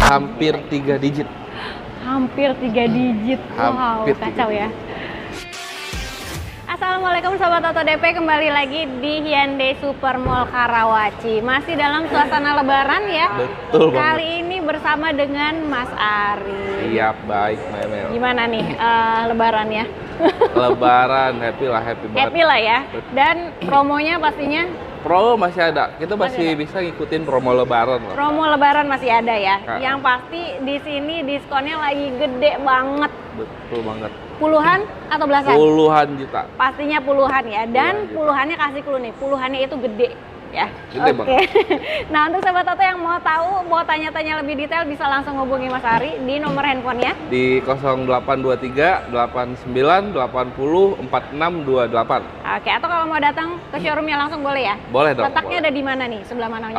Hampir 3 digit. Hampir 3 digit. Wow, Hampir kacau 3 ya. Assalamualaikum Sobat Oto DP, kembali lagi di Hyundai Super Mall Karawaci. Masih dalam suasana lebaran ya. Betul banget. Kali ini bersama dengan Mas Ari. Iya, baik, Mel. Gimana nih lebarannya? Lebaran, happy banget. Happy lah ya. Dan promonya pastinya Promo masih ada. Kita ada. masih bisa ngikutin promo lebaran loh. promo lebaran masih ada ya. Nah. Yang pasti di sini diskonnya lagi gede banget. Betul banget. Puluhan atau belasan? Puluhan juta. Pastinya puluhan ya, dan Puluhan juta. puluhannya kasih clue nih, puluhannya itu gede ya. Gede Oke. Nah, untuk Sobat Oto yang mau tahu, mau tanya-tanya lebih detail, bisa langsung hubungi Mas Ari di nomor handphonenya. Di 0823 89 80 4628. Oke, atau kalau mau datang ke showroomnya langsung boleh ya? Boleh dong. Letaknya boleh. ada di mana nih? Sebelah mananya?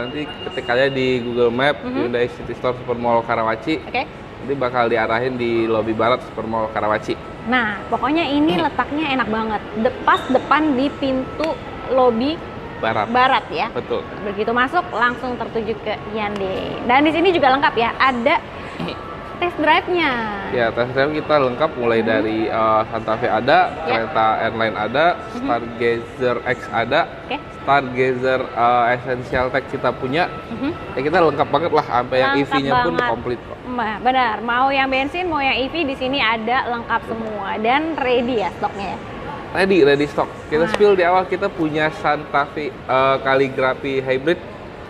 Nanti ketik aja di Google Map Hyundai City Store Super Mall Karawaci. Oke. Nanti bakal diarahin di lobi barat Super Mall Karawaci. Nah, pokoknya ini letaknya enak banget. Pas depan di pintu lobi barat ya. Betul. Begitu masuk langsung tertuju ke Hyundai. Dan di sini juga lengkap ya, ada test drive-nya. Ya, test drive kita lengkap mulai dari Santa Fe ada, Ya. kereta airline ada, Stargazer X ada, Oke. Stargazer Essential Tech kita punya. Ya kita lengkap banget lah, sampai yang Lengkap EV-nya pun banget. komplit kok. Benar, mau yang bensin, mau yang EV di sini ada lengkap semua dan ready ya stoknya ya. Ready stock. Kita Nah. spill di awal, kita punya Santa Fe Calligraphy Hybrid.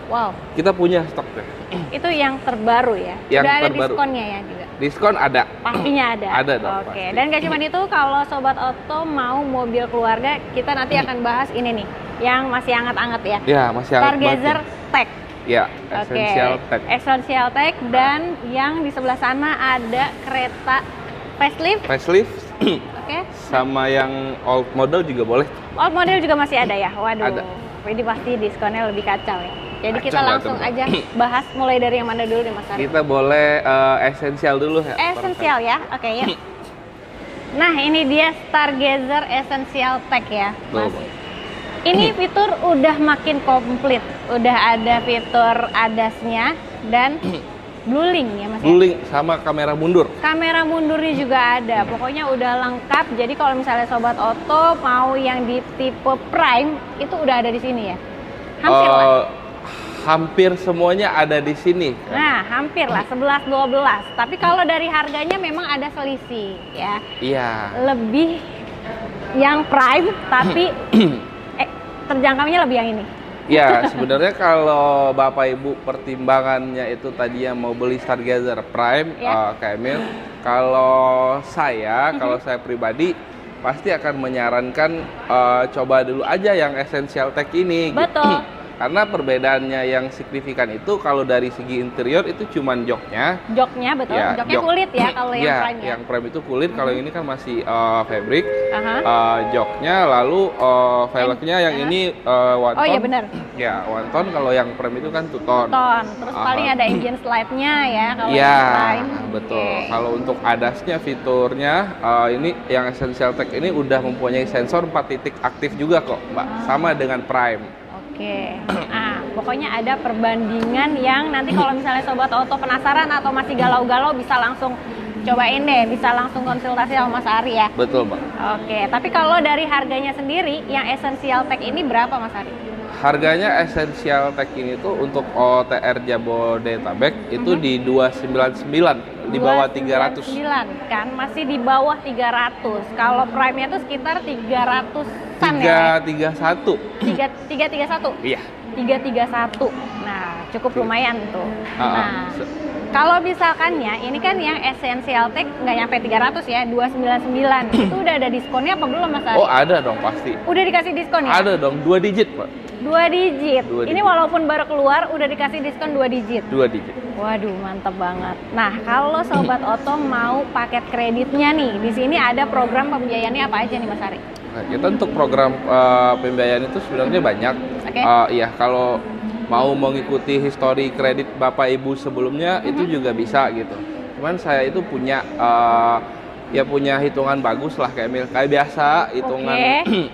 Wow, Kita punya stoknya. itu yang terbaru ya. Yang Udah ada terbaru. diskonnya ya juga. Diskon ada. Pastinya ada. Ada dong, Oke, pasti. dan gak cuma itu, kalau Sobat Oto mau mobil keluarga, kita nanti akan bahas ini nih, yang masih anget-anget ya. Ya, masih hangat banget Stargazer nih. Tech. Ya, Oke, Essential Tech. Essential Tech, dan yang di sebelah sana ada kereta facelift. Facelift Oke. sama yang old model juga boleh. Old model juga masih ada ya? Waduh, Ada. ini pasti diskonnya lebih kacau ya. Jadi Kacau kita banget, langsung Mbak. aja bahas mulai dari yang mana dulu nih Mas Ari? Kita boleh Essential dulu ya. Essential ya, oke yuk. Nah, ini dia Stargazer Essential Tech ya, Mas. Betul. Ini fitur udah makin komplit, udah ada fitur ADAS-nya dan blueling ya Mas. Ya? Blueling sama kamera mundur. Kamera mundurnya juga ada, pokoknya udah lengkap. Jadi kalau misalnya Sobat Oto mau yang di tipe Prime, itu udah ada di sini ya? Hampir lah. Hampir semuanya ada di sini. Nah, hampir lah, 11-12. Tapi kalau dari harganya memang ada selisih ya. Iya. Lebih yang Prime, tapi terjangkaunya lebih yang ini. Ya, sebenarnya kalau Bapak Ibu pertimbangannya itu tadinya mau beli Stargazer Prime, Ya. Kak Emil, kalau saya pribadi pasti akan menyarankan coba dulu aja yang Essential Tech ini. Betul. Gitu. Karena perbedaannya yang signifikan itu kalau dari segi interior itu cuman joknya. Joknya betul, Ya, joknya jok. kulit ya kalau yang Ya, Prime ya. yang Prime itu kulit, kalau ini kan masih fabric. Aha. Joknya, lalu velgnya yang ini one Oh tone. iya benar, Ya, one tone. Kalau yang Prime itu kan two tone. ton. Terus Aha. paling ada engine slide-nya ya kalau Iya, yang Prime. betul. Oke. Kalau untuk ADAS-nya, fiturnya ini yang Essential Tech ini udah mempunyai sensor 4 titik aktif juga kok, Mbak. Sama dengan Prime. Oke, nah pokoknya ada perbandingan yang nanti kalau misalnya Sobat Oto penasaran atau masih galau-galau bisa langsung cobain deh, bisa langsung konsultasi sama Mas Ari ya. Betul, Mbak. Oke, tapi kalau dari harganya sendiri, yang Essential Tech ini berapa Mas Ari? Harganya Essential Tech ini tuh untuk OTR Jabodetabek itu di 299, di bawah 300. 299 kan, masih di bawah 300. Kalau Prime-nya tuh sekitar 300-an ya. 331. 331. Iya. 331. Nah, cukup lumayan tuh. Nah, Se- kalau misalkannya ini kan yang Essential Tech nggak nyampe 300 ya, 299. Itu udah ada diskonnya apa belum Mas Ari? Oh, ada dong pasti. Udah dikasih diskon ya? Ada dong, 2 digit, Pak. 2 digit. Dua Ini digit. walaupun baru keluar udah dikasih diskon 2 digit. 2 digit. Waduh, mantep banget. Nah, kalau Sobat Oto mau paket kreditnya nih, di sini ada program pembiayaannya apa aja nih Mas Ari? Nah, kita untuk program pembiayaan itu sebenarnya banyak. Oke. Iya, kalau mau mengikuti histori kredit Bapak Ibu sebelumnya itu juga bisa gitu. Cuman saya itu punya punya hitungan bagus lah kayak biasa hitungan Oke.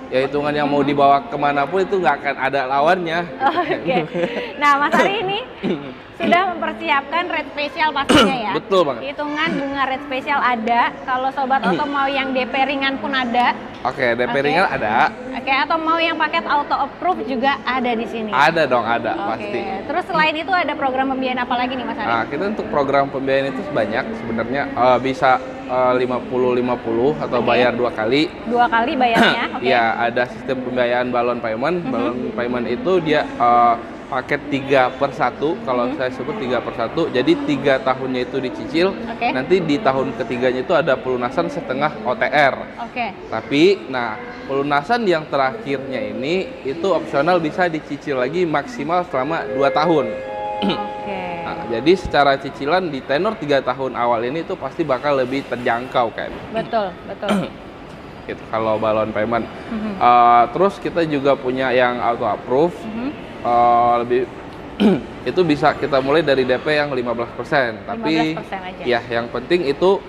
Ya hitungan yang mau dibawa kemanapun itu nggak akan ada lawannya. Oke. Nah, Mas Ari ini sudah mempersiapkan rate spesial pastinya ya. Betul banget. Hitungan bunga rate spesial ada. Kalau sobat auto mau yang DP ringan pun ada. Oke, DP Oke. ringan ada. Oke, atau mau yang paket auto approve juga ada di sini. Ada dong, ada Oke. pasti. Terus selain itu ada program pembiayaan apa lagi nih Mas Ari? Nah, kita untuk program pembiayaan itu banyak sebenarnya, bisa 50-50 atau Oke. bayar 2 kali. 2 kali bayarnya. Oke. Iya, ada sistem pembiayaan balon payment. Balon payment itu dia paket 3/1, kalau saya sebut 3/1. Jadi 3 tahunnya itu dicicil. Oke. Nanti di tahun ketiganya itu ada pelunasan setengah OTR. Oke. Tapi, nah pelunasan yang terakhirnya ini itu opsional bisa dicicil lagi maksimal selama 2 tahun. Oke. Nah, jadi secara cicilan di tenor 3 tahun awal ini itu pasti bakal lebih terjangkau kan. Betul, betul. Gitu kalau balon payment. Mhm. Terus kita juga punya yang auto approve. Lebih itu bisa kita mulai dari DP yang 15%. Tapi 15% aja. ya yang penting itu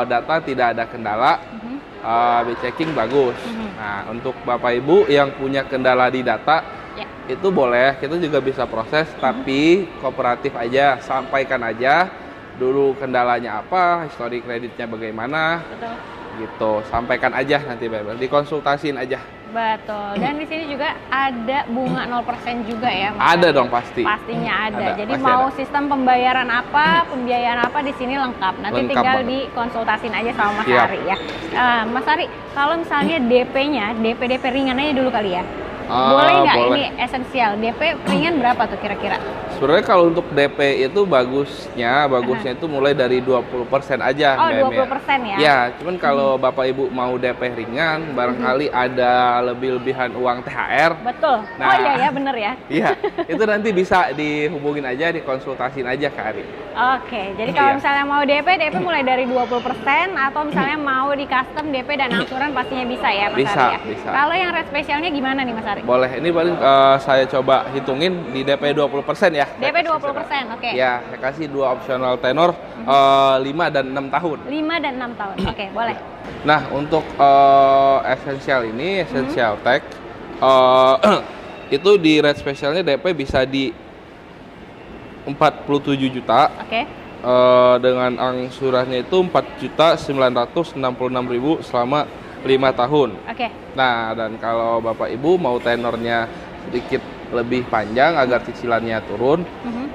data tidak ada kendala. B-checking bagus. Nah, untuk Bapak Ibu yang punya kendala di data, Ya. itu boleh, kita juga bisa proses, tapi kooperatif aja, sampaikan aja dulu kendalanya apa, histori kreditnya bagaimana, Betul. gitu. Sampaikan aja nanti Bapak, dikonsultasiin aja. Betul. Dan di sini juga ada bunga 0% juga ya, Mas Ada Ari? dong pasti. Pastinya ada. Ada, Jadi pasti mau ada. sistem pembayaran apa, pembiayaan apa di sini lengkap. Nanti Lengkap tinggal banget. dikonsultasin aja sama Mas Siap. Ari ya. Mas Ari, kalau misalnya DP-nya, DP ringan aja dulu kali ya. Boleh nggak boleh. ini esensial? DP ringan berapa tuh kira-kira? Sebenarnya kalau untuk DP itu bagusnya itu mulai dari 20% aja. Oh, BM-nya. 20% ya? Ya, cuman kalau Bapak Ibu mau DP ringan, barangkali ada lebih-lebihan uang THR. Betul. Nah. Oh iya ya, bener ya. Iya, itu nanti bisa dihubungin aja, dikonsultasin aja ke Ari. Oke, jadi kalau Iya. misalnya mau DP mulai dari 20% atau misalnya mau di custom DP dan angsuran pastinya bisa ya Mas Bisa, Ari ya? bisa. Kalau yang rate spesialnya gimana nih Mas Ari? Boleh, ini paling saya coba hitungin di DP 20% ya. DP 20%, oke. Ya, saya kasih 2 opsional tenor, 5 dan 6 tahun. 5 dan 6 tahun, oke boleh. Nah, untuk esensial ini, esensial tech, itu di rate spesialnya DP bisa di 47 juta. Oke, Dengan angsurannya itu 4.966.000 selama 5 tahun. oke. Nah, dan kalau Bapak Ibu mau tenornya sedikit lebih panjang agar cicilannya turun,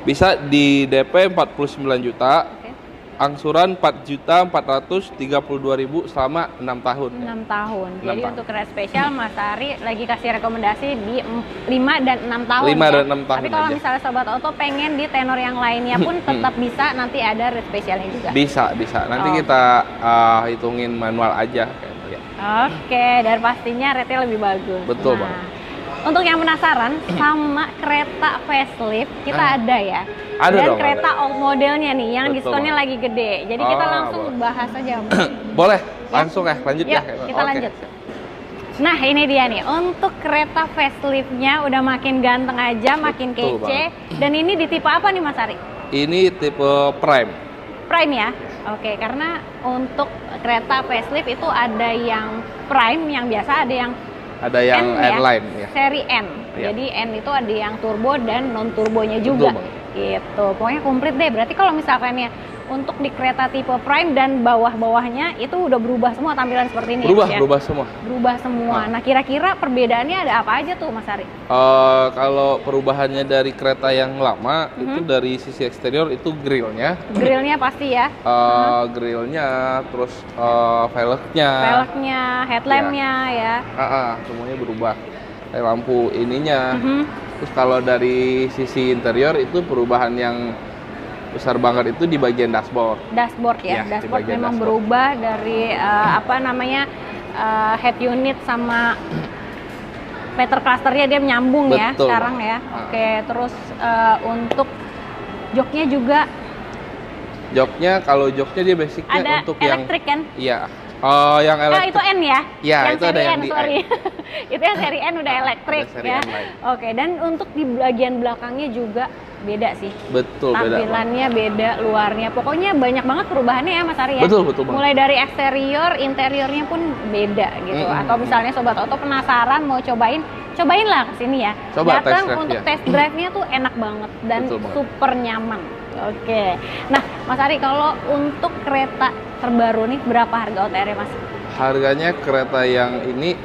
bisa di DP 49 juta, Oke. angsuran 4.432.000 selama 6 tahun. 6 tahun. 6 Jadi tahun. untuk rate spesial Mas Ari lagi kasih rekomendasi di 5 dan 6 tahun 5 ya. dan 6 tahun Tapi kalau aja. misalnya Sobat Auto pengen di tenor yang lainnya pun tetap bisa, nanti ada rate spesialnya juga. Bisa. Nanti Oh. kita hitungin manual aja. Ya. Oke, dan pastinya rate-nya lebih bagus. Betul, Nah, Bang. untuk yang penasaran sama kereta facelift, kita ada ya. Ada Dan dong, kereta old modelnya nih, yang Betul, diskonnya Bang. lagi gede. Jadi kita Oh, langsung boleh. bahas aja. Boleh, langsung ya, lanjut Yuk, ya. kita Oke. lanjut. Nah, ini dia nih. Untuk kereta faceliftnya udah makin ganteng aja, makin Betul, kece. Dan ini di tipe apa nih Mas Ari? Ini tipe Prime. Prime ya? Oke, karena untuk kereta facelift itu ada yang Prime, yang biasa, ada yang Ada yang N ya? airline ya. Seri N. Iya. Jadi N itu ada yang turbo dan non turbonya juga. Bang. Gitu. Pokoknya komplit deh. Berarti kalau misalkan ya untuk di kereta tipe Prime dan bawah-bawahnya itu udah berubah semua tampilan seperti ini. ya? Berubah semua. Berubah semua. Nah, kira-kira perbedaannya ada apa aja tuh, Mas Ari? Kalau perubahannya dari kereta yang lama itu dari sisi eksterior itu grillnya, Grillnya pasti ya. grillnya, terus velgnya, Velgnya, headlampnya ya. semuanya berubah. Kayak lampu ininya. Mhm. Terus kalau dari sisi interior itu perubahan yang besar banget itu di bagian dashboard. Dashboard ya. Iya, di Dashboard bagian memang dashboard. berubah dari head unit sama meter clusternya dia menyambung ya Betul. sekarang ya. Oke, terus untuk joknya juga Joknya, kalau joknya dia basicnya ada untuk yang elektrik kan? iya. Yang Ah, elektrik. itu N ya? Iya, yang itu ada seri yang N, di sorry. Itu yang seri N udah elektrik ada seri ya. N lain. Oke, dan untuk di bagian belakangnya juga beda sih. Betul, beda. Tampilannya beda, luarnya. Pokoknya banyak banget perubahannya ya Mas Ari ya. Betul banget. Mulai dari eksterior, interiornya pun beda gitu. Atau misalnya Sobat Oto penasaran mau cobainlah kesini ya. Coba datang test drive untuk ya. test drive-nya tuh enak banget dan super nyaman. Oke. Nah, Mas Ari kalau untuk kereta terbaru nih berapa harga OTR-nya Mas? Harganya kereta yang ini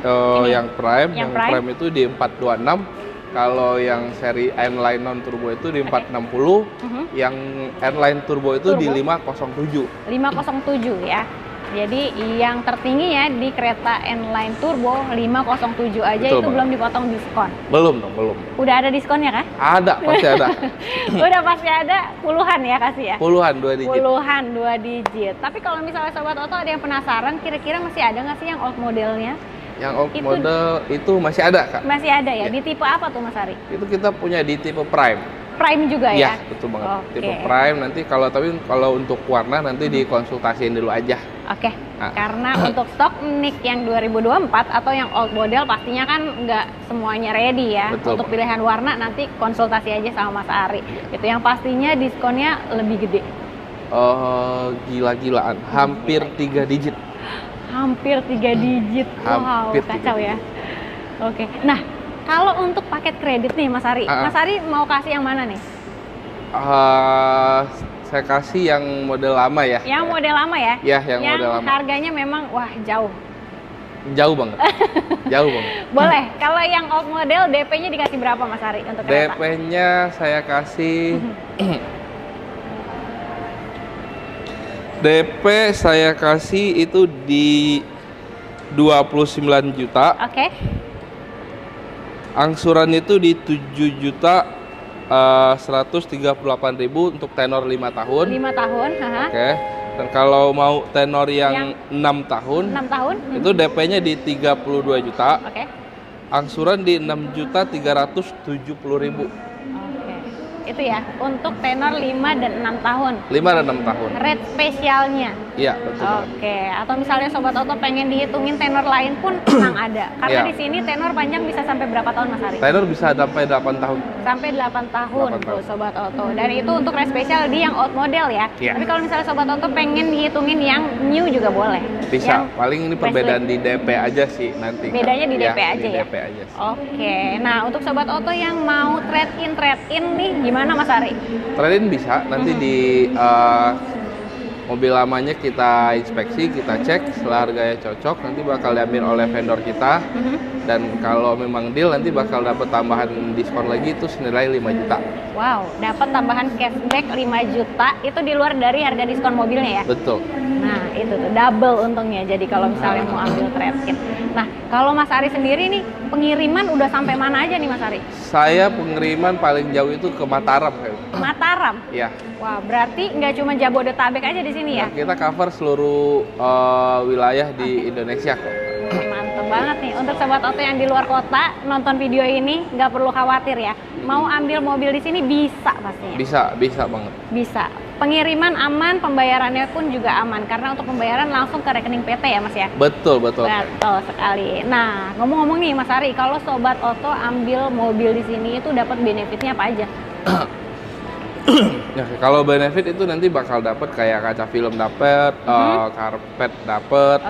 yang Prime, yang Prime itu di 426. Kalau yang seri N-Line non turbo itu di 460, yang N-Line turbo itu di 507. 507 ya. Jadi yang tertinggi ya di kereta N-Line turbo 507 aja. Betul, itu belum dipotong diskon. Belum dong, belum. Udah ada diskonnya kan? Ada, pasti ada. Udah pasti ada, puluhan ya kasih ya? Puluhan 2 digit. Puluhan 2 digit. Tapi kalau misalnya Sobat Oto ada yang penasaran, kira-kira masih ada nggak sih yang old modelnya? Yang old model itu masih ada, Kak. Masih ada ya? Di tipe apa tuh Mas Ari? Itu kita punya di tipe Prime. Prime juga ya? Iya, betul banget. Tipe Prime nanti kalau untuk warna nanti dikonsultasiin dulu aja. Oke. Karena untuk stok NIK yang 2024 atau yang old model pastinya kan nggak semuanya ready ya. Betul, untuk pilihan warna nanti konsultasi aja sama Mas Ari. Itu yang pastinya diskonnya lebih gede. Gila-gilaan, hampir 3 digit. Hampir 3 digit. Wow, kacau ya. Oke. Nah, kalau untuk paket kredit nih Mas Ari, Mas Ari mau kasih yang mana nih? Saya kasih yang model lama ya. Yang model lama ya? Ya, yang model lama. Harganya memang wah jauh. Jauh banget. Jauh banget. Boleh. Kalau yang old model DP-nya dikasih berapa Mas Ari untuk kereta? DP-nya saya kasih DP saya kasih itu di 29 juta. Oke. Angsuran itu di 7.138.000 untuk tenor 5 tahun. 5 tahun, Oke. Dan kalau mau tenor yang 6 tahun, itu DP-nya di 32 juta. Oke. Angsuran di 6.370.000. Itu ya, untuk tenor 5 dan 6 tahun. 5 dan 6 tahun. Rate spesialnya. Iya, betul. Oke, atau misalnya Sobat Oto pengen dihitungin tenor lain pun memang ada. Karena di sini tenor panjang bisa sampai berapa tahun Mas Ari? Tenor bisa sampai 8 tahun. Sampai 8 tahun tuh Sobat Oto. Dan itu untuk rate spesial di yang old model ya. Tapi kalau misalnya Sobat Oto pengen dihitungin yang new juga boleh. Bisa. Paling ini perbedaan di DP aja sih nanti. Bedanya di DP aja ya? DP aja sih. Oke, nah untuk Sobat Oto yang mau trade in nih gimana Mas Ari? Trade-in bisa, nanti di mobil lamanya kita inspeksi, kita cek, setelah harganya cocok nanti bakal diambil oleh vendor kita. Dan kalau memang deal nanti bakal dapat tambahan diskon lagi itu senilai 5 juta. Wow, dapat tambahan cashback 5 juta itu di luar dari harga diskon mobilnya ya? Betul. Nah, itu tuh double untungnya. Jadi kalau misalnya mau ambil trade-in. Nah, kalau Mas Ari sendiri nih, pengiriman udah sampai mana aja nih Mas Ari? Saya pengiriman paling jauh itu ke Mataram. Mataram? Iya. Wah, berarti nggak cuma Jabodetabek aja di sini ya? Nah, kita cover seluruh wilayah di Indonesia kok. Mantep banget nih. Untuk Sobat Oto yang di luar kota nonton video ini nggak perlu khawatir ya. Mau ambil mobil di sini bisa pastinya. Bisa banget. Bisa. Pengiriman aman, pembayarannya pun juga aman karena untuk pembayaran langsung ke rekening PT ya Mas ya? Betul. Betul sekali. Nah, ngomong-ngomong nih Mas Ari, kalau Sobat Oto ambil mobil di sini itu dapat benefitnya apa aja? Ya, kalau benefit itu nanti bakal dapat kayak kaca film dapat, karpet dapat,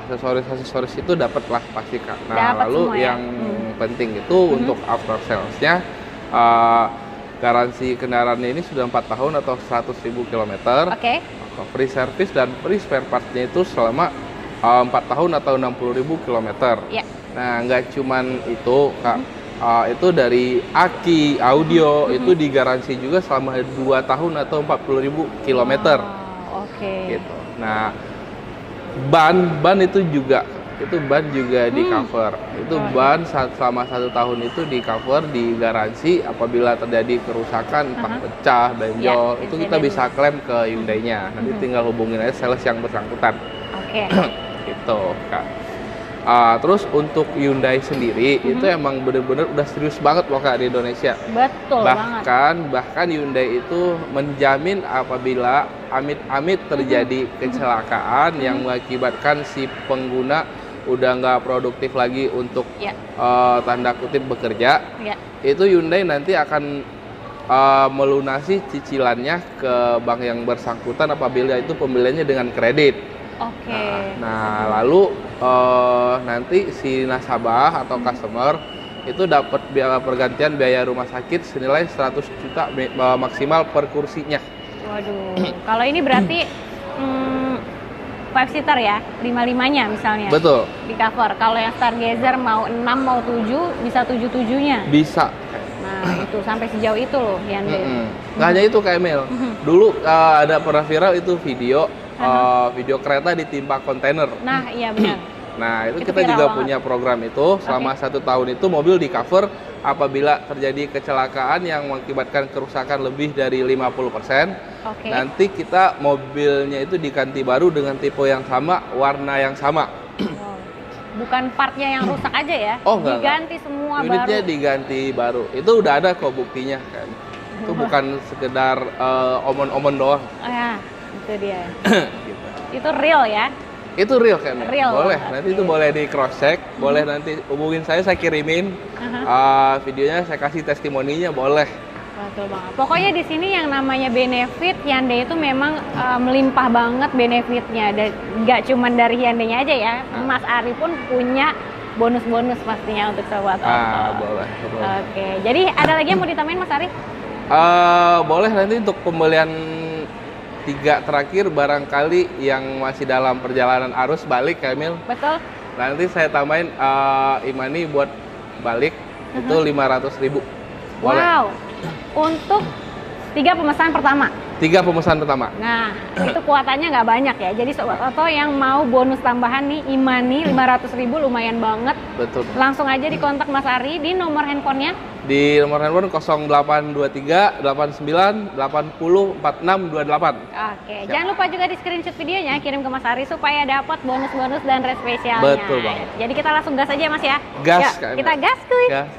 aksesoris itu dapat lah pasti Kak. Nah, dapet lalu semua, yang penting itu untuk after sales-nya garansi kendaraannya ini sudah 4 tahun atau 100.000 km. Free service dan free spare part-nya itu selama 4 tahun atau 60.000 km. Nah, nggak cuman itu Kak. Itu dari aki, audio itu digaransi juga selama 2 tahun atau 40.000 km. Gitu. Nah, ban itu juga di cover. Itu ban selama 1 tahun itu di cover, digaransi apabila terjadi kerusakan, entah pecah, benjol, itu kita bisa klaim ke Hyundai-nya. Nanti tinggal hubungin aja sales yang bersangkutan. Gitu, Kak. Terus untuk Hyundai sendiri itu emang bener-bener udah serius banget loh Kak di Indonesia. Betul banget. Bahkan Hyundai itu menjamin apabila amit-amit terjadi kecelakaan yang mengakibatkan si pengguna udah nggak produktif lagi untuk tanda kutip bekerja, itu Hyundai nanti akan melunasi cicilannya ke bank yang bersangkutan apabila itu pembeliannya dengan kredit. Oke. Nah, lalu nanti si nasabah atau customer itu dapat pergantian biaya rumah sakit senilai 100 juta maksimal per kursinya. Waduh, kalau ini berarti 5-seater ya, 5-5-nya misalnya. Betul. Di cover. Kalau yang Stargazer mau 6 mau 7 bisa 7-7-nya. Bisa. Nah, itu sampai sejauh itu loh Hyundai. Nggak hanya itu Kak Emil. Dulu ada pernah viral itu video video kereta ditimpa kontainer. Nah, iya benar. Nah, itu kita juga punya program itu. Selama 1 tahun itu mobil di cover apabila terjadi kecelakaan yang mengakibatkan kerusakan lebih dari 50%. Nanti kita mobilnya itu diganti baru dengan tipe yang sama, warna yang sama. Bukan partnya yang rusak aja ya? Diganti semua baru. Unitnya diganti baru. Itu udah ada kok buktinya kan. Itu bukan sekedar omon-omon doang. Ya, itu dia. Gitu. Itu real ya? Itu real kan? Real. Boleh. Nanti itu boleh di cross check, boleh nanti hubungin saya kirimin videonya, saya kasih testimoninya, boleh. Betul banget. Pokoknya di sini yang namanya benefit Hyundai itu memang melimpah banget benefitnya, dan nggak cuma dari Hyundai-nya aja ya. Mas Ari pun punya bonus-bonus pastinya untuk sobat Auto. Boleh. Oke. Jadi ada lagi yang mau ditambahin Mas Ari? Boleh nanti untuk pembelian 3 terakhir barangkali yang masih dalam perjalanan arus balik Kamil. Betul. Nanti saya tambahin e-money buat balik itu 500.000. Boleh. Wow. Untuk 3 pemesanan pertama. 3 pemesanan pertama. Nah, itu kuotanya nggak banyak ya. Jadi sobat Auto yang mau bonus tambahan nih e-money 500.000 lumayan banget. Betul. Langsung aja dikontak Mas Ari di nomor handphonenya. Di nomor handphone 0823 89 80 4628. Oke, jangan lupa juga di screenshot videonya, kirim ke Mas Ari supaya dapat bonus-bonus dan rate spesialnya. Betul banget. Jadi kita langsung gas aja Mas ya. Gas. Yuk, kita gas kuy. Gas.